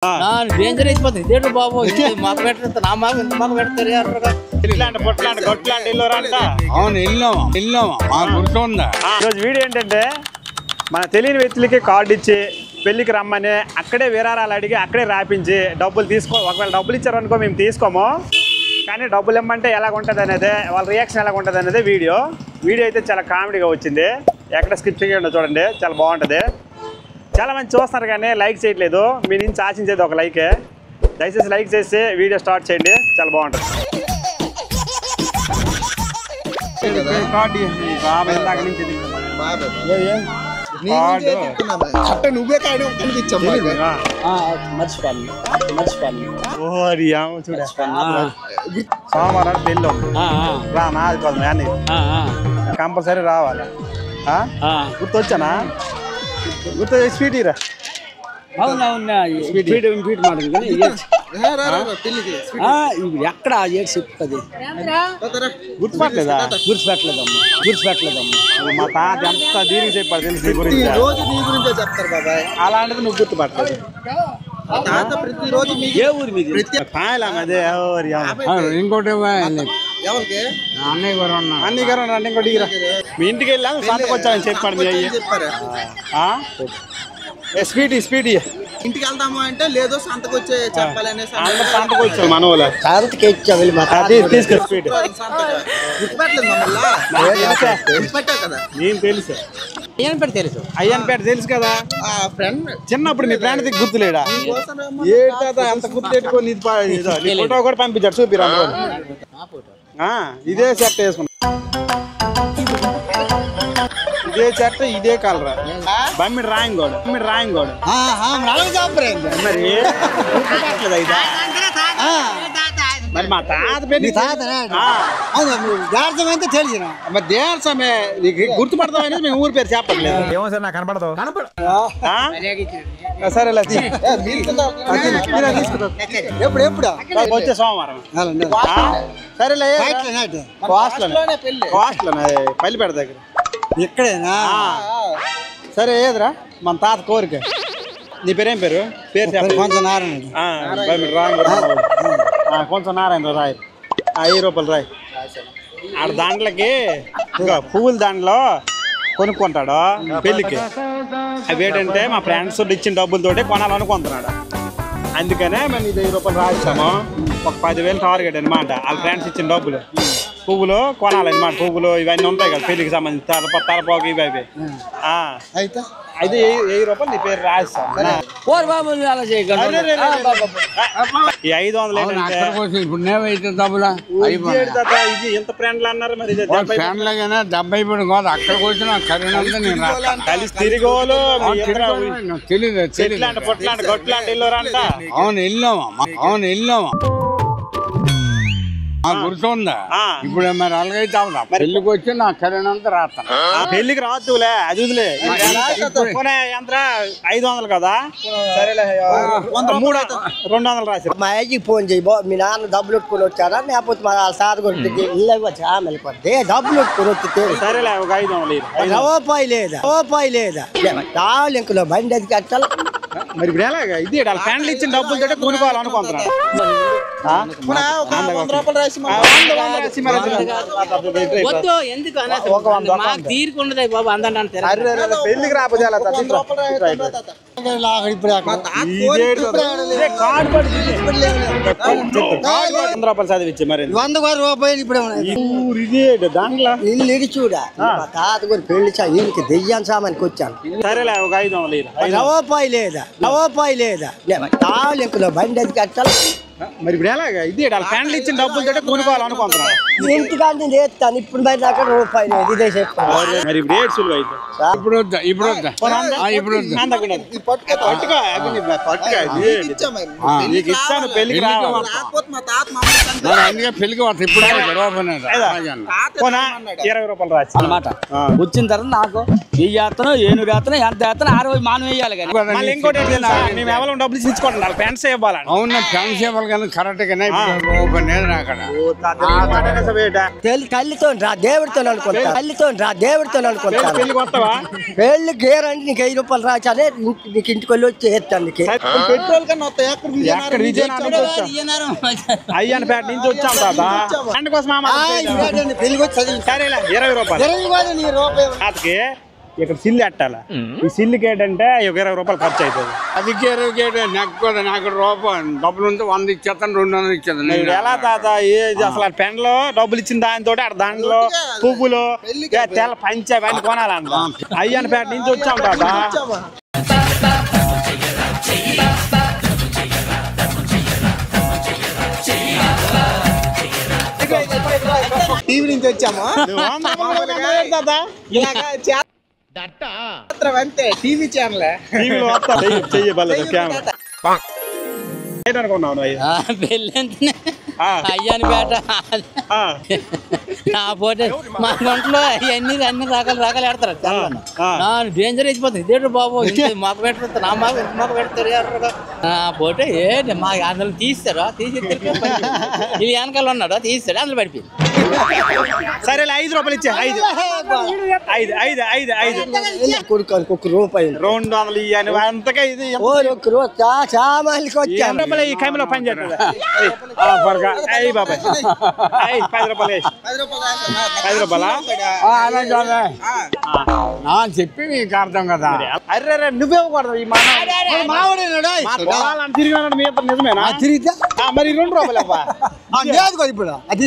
Danger అయిపోతుంది బాబు మాకు పెట్టారు నా మాకు ఎంత మాకు పెడతారు అవును వెళ్ళామా మాకు గుర్తుందా. ఈరోజు వీడియో ఏంటంటే మన తెలియని వ్యక్తులకి కార్డు ఇచ్చి పెళ్లికి రమ్మని అక్కడే విరాళాలు అడిగి అక్కడే రాపించి డబ్బులు ఒకవేళ డబ్బులు ఇచ్చారనుకో మేము తీసుకోము, కానీ డబ్బులు ఇమ్మంటే ఎలాగ ఉంటుంది అనేది వాళ్ళ రియాక్షన్ ఎలాగ ఉంటుంది అనేది వీడియో అయితే చాలా కామెడీగా వచ్చింది. ఎక్కడ స్కిప్ చేయకుండా చూడండి, చాలా బాగుంటుంది. చాలా మంది చూస్తున్నారు కానీ లైక్ చేయట్లేదు. మీ నుంచి ఆశించేది ఒక లైకే. దయచేసి లైక్ చేసి వీడియో స్టార్ట్ చేయండి, చాలా బాగుంటుంది. నువ్వే సోమవారం పెళ్ళి రా నాది పదం కంపల్సరీ రావాలి. గుర్తొచ్చానా? గుర్తు స్వీట్ రా. ఎక్కడ చెప్తుంది గుర్తుపట్టలేదా? గుర్తుపెట్టలేదమ్మా. మా తాత ఎంత దీనికి చెప్పాడు తెలుసు నీ గురించి. చెప్తారు బాబాయ్. అలాంటిది నువ్వు గుర్తుపట్టలేదు. ప్రతిరోజు ఏ ఊరి మీద అదే ఇంకోటి అన్ని గారు ఇంకోటి మీ ఇంటికి వెళ్ళాము సంతకు వచ్చామని చెప్పాడు మీ అయ్యి. స్పీడ్ ఇంటికి వెళ్దాము అంటే లేదు సంతకు వచ్చే చెప్పాలనే సంతకు వచ్చాం మన వాళ్ళు తీసుకెళ్ళి స్పీడ్ నేను తెలుసు అయ్యన్పేట తెలుసు కదా. చిన్నప్పుడు మీ ఫ్రెండ్ దిక్కు గుర్తులేడా? అంత గుర్తు పెట్టుకొని ఫోటో కూడా పంపించాడు చూపిరా. ఇదే షర్ట్ వేసుకున్నా, ఇదే షర్ట్ ఇదే కలరా. బమ్మిడి రాయంగోడు మరి మరి మా తాత పేరు అయితే తెలిసిన మరి దేశమే నీకు గుర్తుపడతామనేది మేము ఊరి పేరు చెప్పట్లేదు. ఏమో సార్ నాకు కనపడదు. సరేలే ఎప్పుడు వచ్చే సోమవారం. సరేలే పల్లిపేట దగ్గర ఇక్కడేనా? సరే ఏదిరా మన తాత కోరిక. నీ పేరేం పేరు? కొంచెం నారాయణ. కొంచెం నారాయణ రాయి. 5 రూపాయలు రాయి. ఆడ దాంట్లోకి ఇంకా పువ్వుల దాంట్లో కొనుక్కుంటాడు పెళ్ళికి. అవి ఏంటంటే మా ఫ్రెండ్స్ ఇచ్చిన డబ్బులతోటి కొనాలనుకుంటున్నాడు. అందుకనే మేము 5 రూపాయలు రాస్తాము. ఒక 10,000 టార్గెట్ అనమాట. వాళ్ళ ఫ్రెండ్స్ ఇచ్చిన డబ్బులు పువ్వులు కొనాలన్నమాట. పువ్వులు ఇవన్నీ ఉంటాయి కదా పెళ్లికి సంబంధించి తలపోకు ఇవి అవి. అయితే 1000 రూపాయలు నీ పేరు రాస్తాను. ఈ 500 ఇది ఎంత ఫ్రెండ్లు అన్నారు మరి. 70 అక్కడికి వచ్చిన కలిసి తిరిగోలు తెలియదు. పొట్లాంటి గొట్లాంటి వెళ్ళారంట. అవును వెళ్ళామా గుర్తుందా? ఇప్పుడు మరి అలాగైతే అవునా పెళ్లికి వచ్చి నా కరెనంతా రాస్తాను. పెళ్లికి రాదులే అది వదిలే. ఎంత 500 కదా? సరేలే 200 రాసి. మా అయ్యకి ఫోన్ చేయి. మీ నాన్న డబ్బులు పెట్టుకుని వచ్చారా లేకపోతే మా సార్ కొట్టి వెళ్ళిపోతే డబ్బులు పెట్టుకుని వస్తే సరేలే ఒక 500 రూపాయి లేదా ఇంకలో బండి అది కట్టాలి. మరి ఇప్పుడు ఎలాగా ఇది వాళ్ళ ఫ్యామిలీ ఇచ్చిన డబ్బులతో కొనుక్కోవాలనుకుంటున్నాను. తీరుకుండదు బాబు అందరికి పెళ్లికి రాకపోతే 100 రూపాయలు చదివించి మరి 100 రూపాయలు ఇప్పుడు దాంట్లో ఇల్లు ఇడి చూడా మా తాత కూడా పెళ్లి ఈయనకి దెయ్యాన్ని సామానికి వచ్చాను. సరేలే ఒక 500 రూపాయి లేదా ఇంకలో బండి అది కట్టాలి. మరి ఇప్పుడు ఎలాగా ఇది వాళ్ళ ఫ్యామిలీ ఇచ్చిన డబ్బులతో కొనుక్కోవాలనుకుంటున్నాను. ఇంటికాంటి చేస్తాను ఇప్పుడు బయట అక్కడ రూపాయి లేదు. ఇదే చెప్తాను మరి ఇప్పుడు ఏడు సులువు అయితే ఇస్తాను పెళ్లికి అందుకే పెళ్లికి వస్తా ఇప్పుడు 20 రూపాయలు రాసి అనమాట. వచ్చిన తర్వాత నాకు ఈ యాత్ర ఏనుగు యాత్ర ఎంత యాత్ర 60 మానం వేయాలి. కానీ ఇంకోటి మేము ఎవరు డబ్బులు ఇచ్చుకుంటున్నారు ఫ్రెండ్స్ ఇవ్వాలని. అవును ఫ్రెండ్స్ ఇవ్వాలి కానీ కరెక్ట్ గానే ఓపెన్ అక్కడ తల్లితో రా దేవుడితో అనుకుంటా పెళ్లికి వస్తావా? పెళ్లి గేరండి నీకు 1000 రూపాయలు రాచానే నీకు ఇంటికి వెళ్ళి వచ్చి చేస్తాను నీకు పెట్రోల్ కన్నా ఎక్కడ విజయనగరం నుంచి వచ్చాం. అయ్యన్నపేట నుంచి వచ్చాం తాత. దాని కోసం పెళ్లికి వచ్చి సరేలే 20 రూపాయలు తాతకి ఇక్కడ సిల్లు ఎట్టాల. ఈ సిల్లుకి ఏంటంటే 20 రూపాయలు ఖర్చు అవుతుంది. అది నాకు రూపాయి డబ్బులు ఉంటే 100 ఇచ్చేస్తాను 200 ఇచ్చేస్తాను. ఎలా తాత ఏది అసలు ఆ పెండ్లో డబ్బులు ఇచ్చిన దానితో దాంట్లో పువ్వులు తెల్ల పంచ అవన్నీ కొనాలంట. అయ్యన్నపేట నుంచి వచ్చాం తాత. టీవీ నుంచి వచ్చాము అంతే టీవీ ఛానల్ టీవీలో చెయ్యబలేదు కెమెరా అనుకున్నావు పెళ్ళంటే అయ్యానిపేట నా పోతే మా గంటలో అన్ని రకాలు పెడతారు డేంజర్ అయిపోతుంది ఇదేంటి బాబు మాకు పెట్టారు నా మాకు పెడతారు పోతే ఏంటి మా అందులో తీస్తారా తీసి ఇది వెనకాల ఉన్నాడు తీస్తాడు అందులో పడిపోయింది. సరేలే 5 రూపాయలు ఇచ్చే 5 కొడుకు ఒక్క రూపాయి 200 ఇవ్వని అంతగా ఇది ఒక్క రోజు సామాన్లకి వచ్చాను ఈ కైమలో పని చేస్తుంది. బాబాయ్ 10 రూపాయలు 10 రూపాయలా చెప్పి నీకు అర్థం కదా. అరే నువ్వేమకూడదు ఈ తిరిగినాడు మీ అంత నిజమేనా? తిరిగితే మరి 2 రూపాయలు అబ్బా ఇప్పుడు అది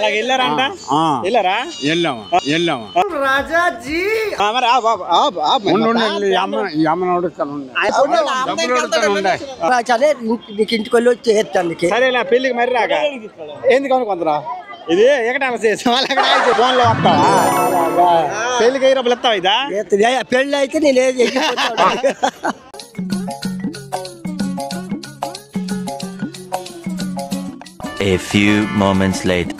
అలాగే వెళ్ళారంట వెళ్ళారా? వెళ్ళాము రాజాజీ మరి రాచానే నీకు ఇంటికి వెళ్ళి వచ్చి చేస్తాను నీకు సరేలే పెళ్లికి మరి రాక ఎందుకు అనుకుంటారా? ఇది ఎక్కడ చేసాం ఫోన్ లో వస్తా పెళ్లికి 10 రూపాయలు ఇస్తావా? ఇదా పెళ్ళి అయితే నేను ఏది A few moments later.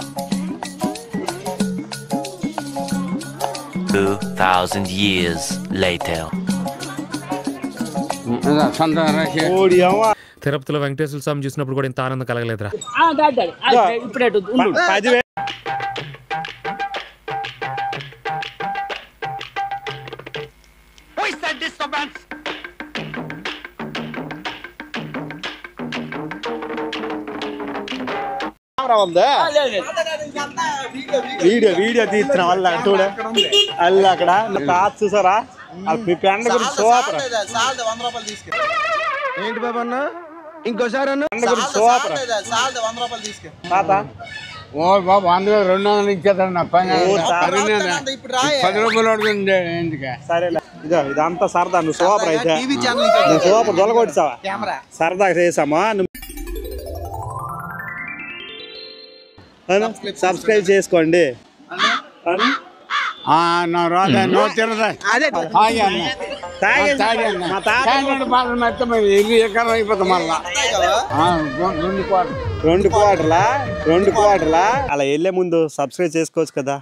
2000 years later. తిరుపతిలో వెంకటేశ్వర స్వామి చూసినప్పుడు కూడా ఇంత ఆనందం కలగలేదురా. ఇప్పుడే 10,000 వీడియో తీస్తున్నా వల్ల చూడ అల్ల అక్కడ తాత చూసారా మీ పెండ గురించి సూపర్ ఏంటి బాబు అన్న ఇంకోసారి తాత ఓ బాబు అందులో 200 ఇచ్చేస్తాను నా పని 10 రూపాయలు అడుగుండే ఎందుకే. సరేలే ఇదంతా సరదా నువ్వు సూపర్ అయితే నువ్వు సూపర్ దొలగొట్టావా సరదాగా చేసామా సబ్స్క్రైబ్ చేసుకోండి. నా రాదా నో తిరదా అయిపోతా మళ్ళా 2 క్వార్టర్లా అలా వెళ్ళే ముందు సబ్స్క్రైబ్ చేసుకోవచ్చు కదా.